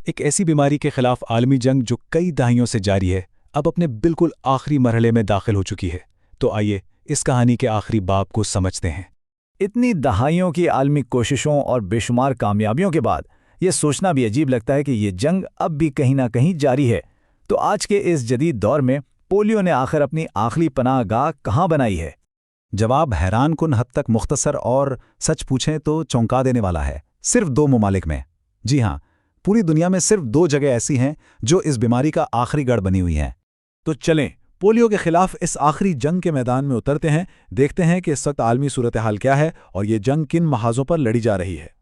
एक ऐसी बीमारी के खिलाफ आलमी जंग जो कई दहाइयों से जारी है, अब अपने बिल्कुल आखिरी मरहले में दाखिल हो चुकी है। तो आइए इस कहानी के आखिरी बाब को समझते हैं। इतनी दहाइयों की आलमी कोशिशों और बेशुमार कामयाबियों के बाद ये सोचना भी अजीब लगता है कि ये जंग अब भी कहीं ना कहीं जारी है। तो आज के इस जदीद दौर में पोलियो ने आखिर अपनी आखिरी पनाहगाह कहाँ बनाई है? जवाब हैरान कुन हद तक मुख्तसर और सच पूछें तो चौंका देने वाला है। सिर्फ 2 ममालिक में। जी हाँ, पूरी दुनिया में सिर्फ 2 जगह ऐसी हैं जो इस बीमारी का आखिरी गढ़ बनी हुई हैं। तो चलें पोलियो के खिलाफ इस आखिरी जंग के मैदान में उतरते हैं, देखते हैं कि इस वक्त आलमी सूरत हाल क्या है और ये जंग किन महाजों पर लड़ी जा रही है।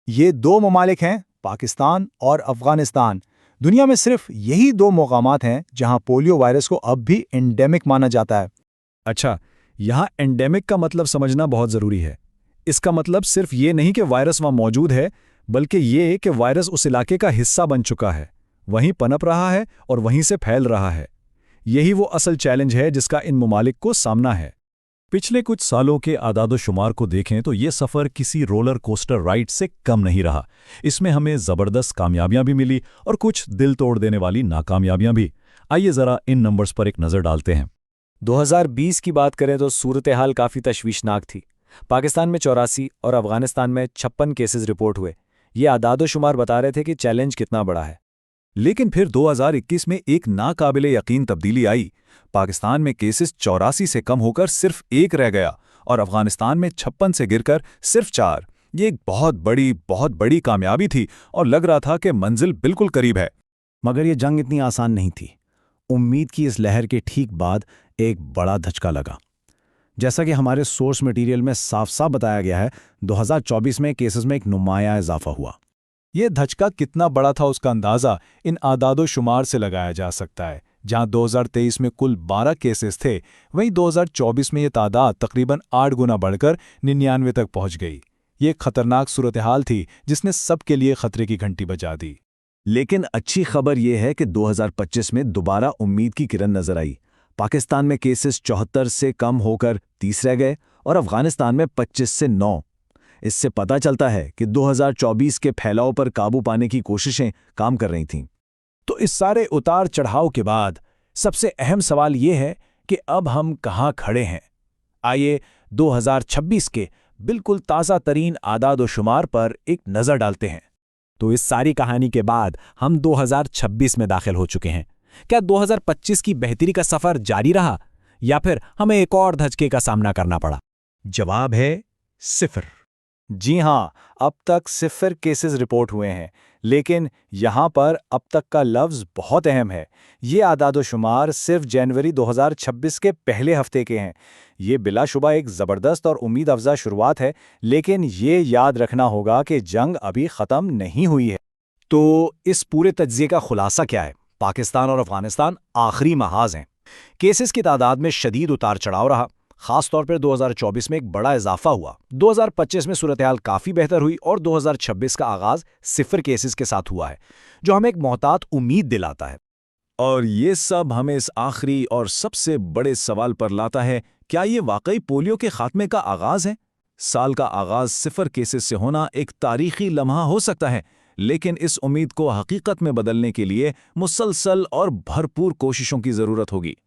ये 2 ममालिक हैं, पाकिस्तान और अफगानिस्तान। दुनिया में सिर्फ यही 2 मकामात हैं जहां पोलियो वायरस को अब भी एंडेमिक माना जाता है। अच्छा, यहाँ एंडेमिक का मतलब समझना बहुत ज़रूरी है। इसका मतलब सिर्फ ये नहीं कि वायरस वहाँ मौजूद है, बल्कि ये कि वायरस उस इलाके का हिस्सा बन चुका है, वहीं पनप रहा है और वहीं से फैल रहा है। यही वो असल चैलेंज है जिसका इन ममालिक को सामना है। पिछले कुछ सालों के आदादो-शुमार को देखें तो ये सफ़र किसी रोलर कोस्टर राइड से कम नहीं रहा। इसमें हमें ज़बरदस्त कामयाबियां भी मिली और कुछ दिल तोड़ देने वाली नाकामयाबियां भी। आइए ज़रा इन नंबर्स पर एक नज़र डालते हैं। 2020 की बात करें तो सूरत हाल काफ़ी तशवीशनाक थी। पाकिस्तान में 84 और अफगानिस्तान में 56 केसेस रिपोर्ट हुए। ये आदादो-शुमार बता रहे थे कि चैलेंज कितना बड़ा है। लेकिन फिर 2021 में एक नाकाबिले यकीन तब्दीली आई। पाकिस्तान में केसेस 84 से कम होकर सिर्फ 1 रह गया और अफगानिस्तान में 56 से गिरकर सिर्फ 4। ये एक बहुत बड़ी कामयाबी थी और लग रहा था कि मंजिल बिल्कुल करीब है। मगर ये जंग इतनी आसान नहीं थी। उम्मीद की इस लहर के ठीक बाद एक बड़ा धचका लगा। जैसा कि हमारे सोर्स मटेरियल में साफ साफ बताया गया है, 2024 में केसेस में एक नुमाया इजाफा हुआ। ये धचका कितना बड़ा था उसका अंदाज़ा इन आदादो-शुमार से लगाया जा सकता है। जहां 2023 में कुल 12 केसेस थे, वहीं 2024 में ये तादाद तकरीबन 8 गुना बढ़कर 99 तक पहुंच गई। ये एक खतरनाक सूरत हाल थी जिसने सबके लिए खतरे की घंटी बजा दी। लेकिन अच्छी खबर यह है कि 2025 में दोबारा उम्मीद की किरण नजर आई। पाकिस्तान में केसेस 74 से कम होकर 30 रह गए और अफगानिस्तान में 25 से 9। इससे पता चलता है कि 2024 के फैलाव पर काबू पाने की कोशिशें काम कर रही थीं। तो इस सारे उतार चढ़ाव के बाद सबसे अहम सवाल ये है कि अब हम कहाँ खड़े हैं। आइए 2026 के बिल्कुल ताज़ा तरीन आदाद-ओ-शुमार पर एक नज़र डालते हैं। तो इस सारी कहानी के बाद हम 2026 में दाखिल हो चुके हैं। क्या 2025 की बेहतरी का सफ़र जारी रहा या फिर हमें एक और धचके का सामना करना पड़ा? जवाब है सिफर। जी हां, अब तक 0 केसेस रिपोर्ट हुए हैं। लेकिन यहां पर अब तक का लफ्ज़ बहुत अहम है। ये आदादो-शुमार सिर्फ जनवरी 2026 के पहले हफ्ते के हैं। ये बिलाशुबा एक ज़बरदस्त और उम्मीद अफजा शुरुआत है, लेकिन ये याद रखना होगा कि जंग अभी ख़त्म नहीं हुई है। तो इस पूरे तज्ज़िये का खुलासा क्या है? पाकिस्तान और अफगानिस्तान आखिरी महाज हैं। केसेस की तादाद में शदीद उतार चढ़ाव रहा। खास तौर पर 2024 में एक बड़ा इजाफा हुआ। 2025 में सूरत हाल काफ़ी बेहतर हुई और 2026 का आगाज़ 0 केसेस के साथ हुआ है, जो हमें एक मोहतात उम्मीद दिलाता है। और ये सब हमें इस आखिरी और सबसे बड़े सवाल पर लाता है, क्या ये वाकई पोलियो के खात्मे का आगाज़ है? साल का आगाज़ 0 केसेस से होना एक तारीखी लम्हा हो सकता है, लेकिन इस उम्मीद को हकीकत में बदलने के लिए मुसलसल और भरपूर कोशिशों की ज़रूरत होगी।